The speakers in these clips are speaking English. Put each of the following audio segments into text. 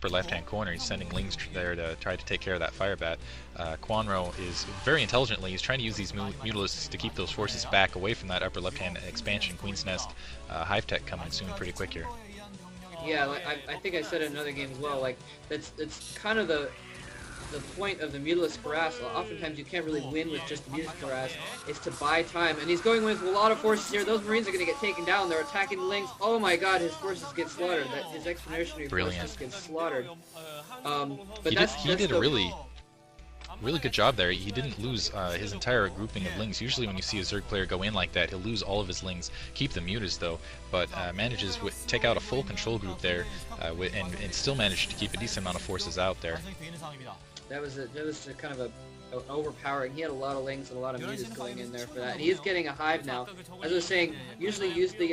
upper left-hand corner. He's sending Lings there to try to take care of that fire bat. Kwanro is very intelligently, he's trying to use these Mutalisks to keep those forces back away from that upper left-hand expansion. Queen's Nest, Hive Tech coming soon pretty quick here. Yeah, like, I think I said in another game as well, like, it's kind of the point of the Mutalisk Harass. Oftentimes you can't really win with just the Mutalisk Harass. It's to buy time, and he's going with a lot of forces here. Those Marines are going to get taken down. They're attacking the Lings. Oh my god, his forces get slaughtered. His expeditionary forces get slaughtered. But he did a really good job there. He didn't lose his entire grouping of Lings. Usually when you see a Zerg player go in like that, he'll lose all of his Lings, keep the Mutas though, but manages to take out a full control group there, and still managed to keep a decent amount of forces out there. That was a kind of a overpowering. He had a lot of Lings and a lot of Mutas going in there for that. And he is getting a Hive now. As I was saying, usually use the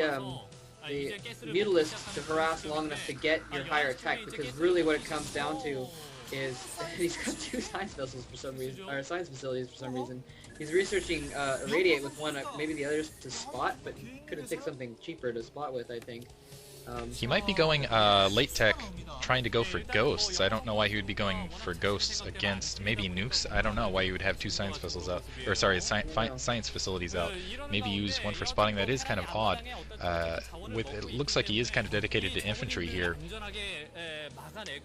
Mutalisks to harass long enough to get your higher attack, because really what it comes down to is he's got 2 science vessels for some reason, or science facilities for some reason. He's researching Irradiate with one, maybe the others to spot, but he could have picked something cheaper to spot with, I think. He might be going late tech, trying to go for ghosts. I don't know why he would be going for ghosts against maybe nukes. I don't know why you would have 2 science vessels out, or sorry, science facilities out. Maybe use one for spotting. That is kind of odd. It looks like he is kind of dedicated to infantry here.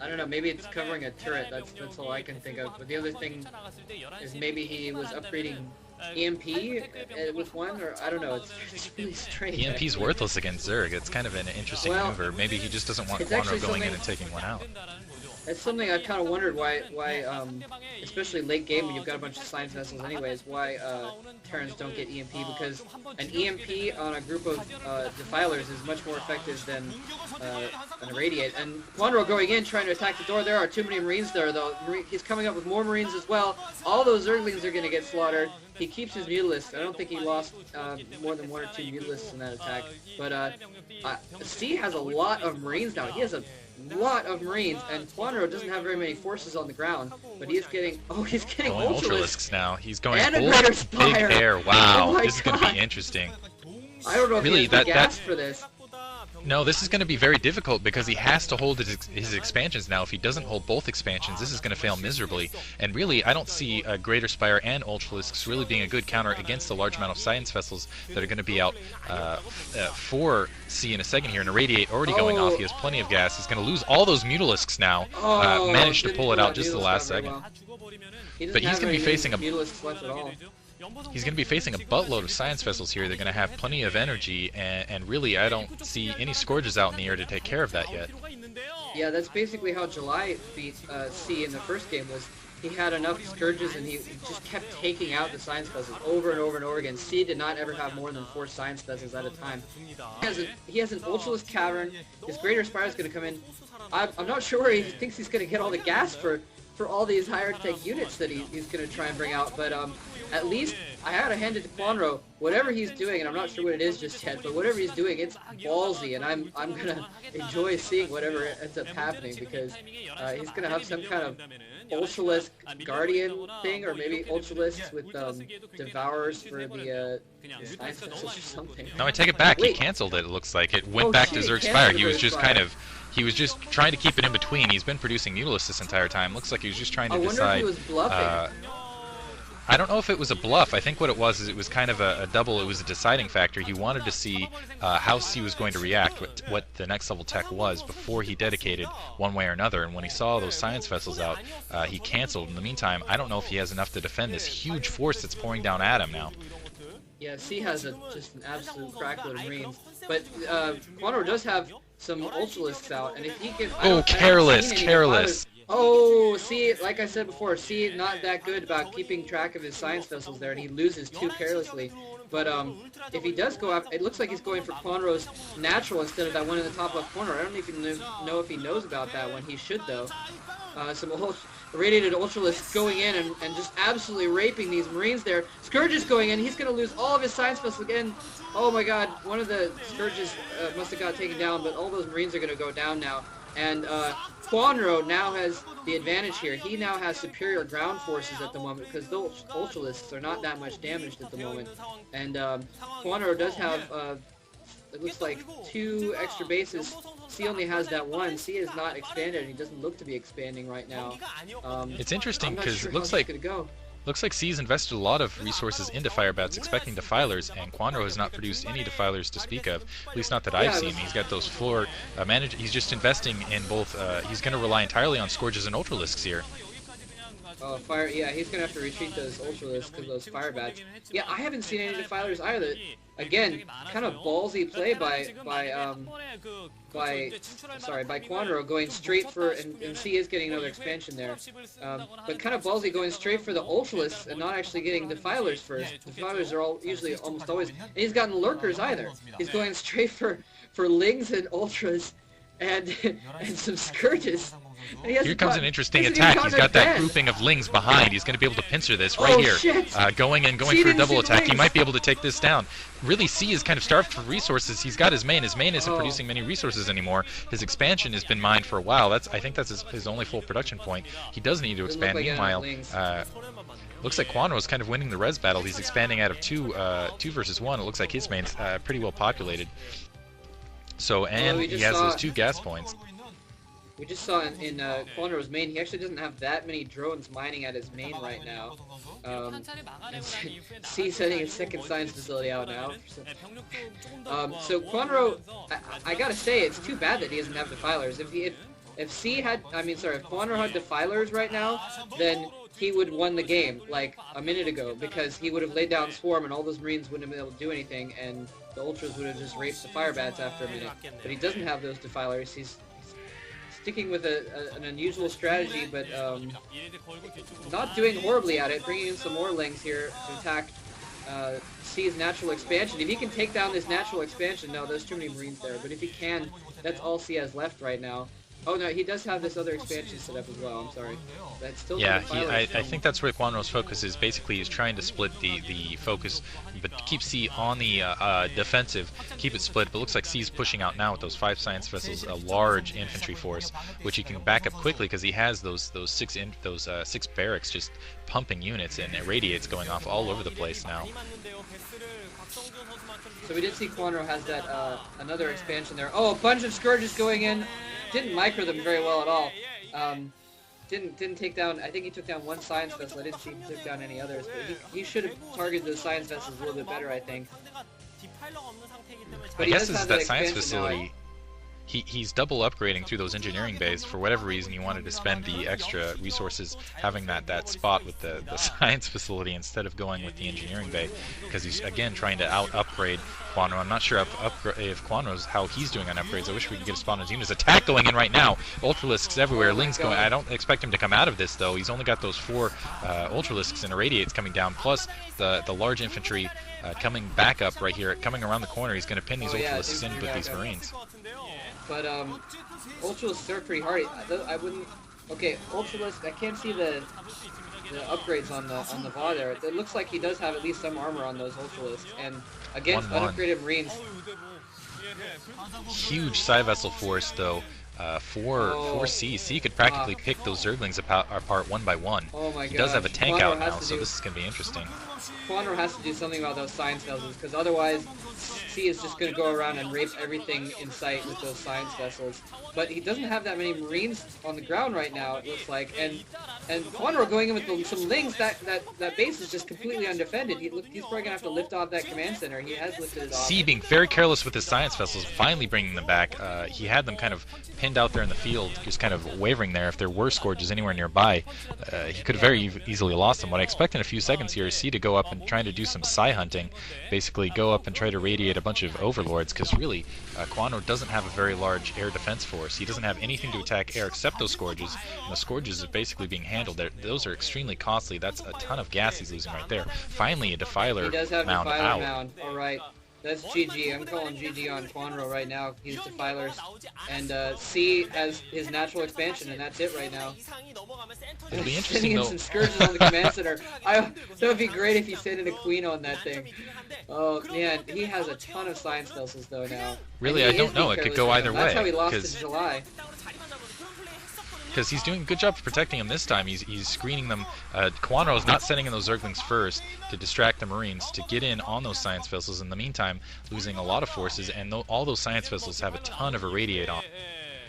I don't know. Maybe it's covering a turret. That's all I can think of. But the other thing is maybe he was upgrading EMP with one, or I don't know. It's really strange. EMP's worthless against Zerg. It's kind of an interesting maneuver. Maybe he just doesn't want Kwanro going in and taking one out. It's something I've kind of wondered why, especially late game when you've got a bunch of science vessels anyways, why Terrans don't get EMP, because an EMP on a group of Defilers is much more effective than an Irradiate. And Kwanro going in, trying to attack the door. There are too many Marines there, though. He's coming up with more Marines as well. All those Zerglings are going to get slaughtered. He keeps his Mutalisks. I don't think he lost more than 1 or 2 Mutalisks in that attack. But C has a lot of Marines now. He has a lot of Marines, and Kwanro doesn't have very many forces on the ground, but he's getting Ultralisks now. He's going and full a Greater Spire. Big air. Wow, Oh this is going to be interesting. I don't know if really, he has the gas for this. No, this is going to be very difficult because he has to hold his expansions now. If he doesn't hold both expansions, this is going to fail miserably. And really, I don't see Greater Spire and Ultralisks really being a good counter against the large amount of science vessels that are going to be out for C in a second here. And Irradiate already going off. He has plenty of gas. He's going to lose all those Mutalisks now. Managed to pull it out just at the last second. But he's going to be facing He's going to be facing a buttload of science vessels here. They're going to have plenty of energy, and really I don't see any Scourges out in the air to take care of that yet. Yeah, that's basically how July beat C in the first game. Was he had enough Scourges and he just kept taking out the science vessels over and over and over again. C did not ever have more than 4 science vessels at a time. He has an Ultralisk Cavern. His Greater Spire is going to come in. I'm not sure where he thinks he's going to get all the gas for all these higher tech units that he's going to try and bring out, but at least I had to hand it to Kwanro. Whatever he's doing, and I'm not sure what it is just yet, but whatever he's doing, it's ballsy, and I'm gonna enjoy seeing whatever ends up happening, because he's gonna have some kind of Ultralisk Guardian thing, or maybe Ultralisks with Devourers for the science vessels or something. No, I take it back. He canceled it. It looks like it went back to Zerg Spire. He was just He was just trying to keep it in between. He's been producing Mutalisks this entire time. Looks like he was just trying to decide. I wonder if he was bluffing. I don't know if it was a bluff. I think what it was is it was kind of a double. It was a deciding factor. He wanted to see how C was going to react, what the next level tech was, before he dedicated one way or another. And when he saw those science vessels out, he canceled. In the meantime, I don't know if he has enough to defend this huge force that's pouring down at him now. Yeah, C has just an absolute crackload of Marines. But Kwanro does have some Ultralisks out, and if he can... Oh, careless. Oh, see, like I said before, C not that good about keeping track of his science vessels there, and he loses too carelessly. But if he does go up, it looks like he's going for Kwanro's natural instead of that one in the top left corner. I don't even know if he knows about that one. He should, though. Some Irradiated Ultralisks going in and just absolutely raping these Marines there. Scourge is going in. He's going to lose all of his science vessels again. Oh my god, one of the Scourges must have got taken down, but all those Marines are going to go down now. And Kwanro now has the advantage here. He now has superior ground forces at the moment, because those Ultralisks are not that much damaged at the moment. And Kwanro does have it looks like 2 extra bases. C only has that one. C is not expanded, and he doesn't look to be expanding right now. It's interesting I'm not because sure it looks how like it's gonna go. C's invested a lot of resources into Firebats, expecting defilers, and Kwanro has not produced any defilers to speak of, at least not that I've seen. He's got those floor he's just investing in both, he's going to rely entirely on Scourges and Ultralisks here. Yeah, he's gonna have to retreat those Ultralisks because those Firebats. Yeah, I haven't seen any defilers either. Again, kind of ballsy play by Kwanro going straight for, and C is getting another expansion there. But kind of ballsy going straight for the Ultralisks and not actually getting defilers first. Defilers are usually almost always, and he's gotten lurkers either. He's going straight for Lings and Ultras and some Scourges. Here comes an interesting attack. He's got that grouping of Lings behind. He's going to be able to pincer this right here. Going for a double attack. He might be able to take this down. Really, C is kind of starved for resources. He's got his main. His main isn't producing many resources anymore. His expansion has been mined for a while. I think that's his only full production point. He does need to expand. Meanwhile, looks like Kwanro is kind of winning the res battle. He's expanding out of 2 versus 1. It looks like his main's pretty well populated. So, and he has those 2 gas points. We just saw in Kwanro's main, he actually doesn't have that many drones mining at his main right now. C's setting his second science facility out now. So Kwanro, I gotta say, it's too bad that he doesn't have defilers. If Kwanro had defilers right now, then he would have won the game like a minute ago, because he would have laid down Swarm and all those Marines wouldn't have been able to do anything, and the Ultras would have just raped the Firebats after a minute. But he doesn't have those defilers. He's sticking with an unusual strategy, but not doing horribly at it, bringing in some more Lings here to attack C's natural expansion. If he can take down this natural expansion, no, there's too many Marines there, but if he can, that's all C has left right now. Oh no, he does have this other expansion set up as well, I'm sorry. That's still I think that's where Kwanro's focus is. Basically, he's trying to split the focus, but keep C on the defensive, keep it split. But it looks like C's pushing out now with those 5 science vessels, a large infantry force, which he can back up quickly because he has those 6 barracks just pumping units and irradiates going off all over the place now. So we did see Kwanro has that another expansion there. Oh, a bunch of Scourges going in. Didn't micro them very well at all. Didn't take down. I think he took down 1 science vessel. I didn't see he took down any others. But he should have targeted those science vessels a little bit better, I think. But I guess this is that science facility. He's double upgrading through those engineering bays. For whatever reason, he wanted to spend the extra resources having that spot with the science facility instead of going with the engineering bay, because he's again trying to upgrade Kwanro. I'm not sure if Kwanro's how he's doing on upgrades. I wish we could get a spot on his units. Attack going in right now. Ultralisks everywhere. Lings going. I don't expect him to come out of this though. He's only got those 4 Ultralisks and irradiates coming down, plus the large infantry coming back up right here, coming around the corner. He's going to pin these Ultralisks in with these Marines. But Ultralisks are pretty hard. I wouldn't. Okay, Ultralisk. I can't see the upgrades on the VAW there. It looks like he does have at least some armor on those Ultralisks, and against unupgraded Marines. Huge Psi Vessel force though. For C. C could practically pick those Zerglings apart 1 by 1. Oh my he does have a tank Kwanro out now, so this is going to be interesting. Kwanro has to do something about those science vessels, because otherwise C is just going to go around and rape everything in sight with those science vessels. But he doesn't have that many Marines on the ground right now, it looks like, and Kwanro going in with some Lings, that base is just completely undefended. He's probably going to have to lift off that command center. He has lifted it off. C being very careless with his science vessels, finally bringing them back. He had them kind of pinned out there in the field, just kind of wavering there. If there were Scourges anywhere nearby, he could have very easily lost them. What I expect in a few seconds here is C to go up and try to do some Psi hunting, basically go up and try to radiate a bunch of Overlords, because really, Kwanro doesn't have a very large air defense force. He doesn't have anything to attack air except those Scourges, and the Scourges are basically being handled. Those are extremely costly. That's a ton of gas he's losing right there. Finally, a Defiler he does have mound Defiler out. Mound. All right. That's GG. I'm calling GG on Kwanro right now. He's Defilers. And C has his natural expansion, and that's it right now. It'll be interesting though. Some Scourges on the command center. That would be great if he sent in a Queen on that thing. Oh man, he has a ton of science vessels though now. Really, I don't know. It could go either way. That's how he lost in July. because he's doing a good job of protecting him this time. He's screening them. Kwanro's not sending in those Zerglings first to distract the Marines to get in on those science vessels. In the meantime, losing a lot of forces, and all those science vessels have a ton of irradiate on.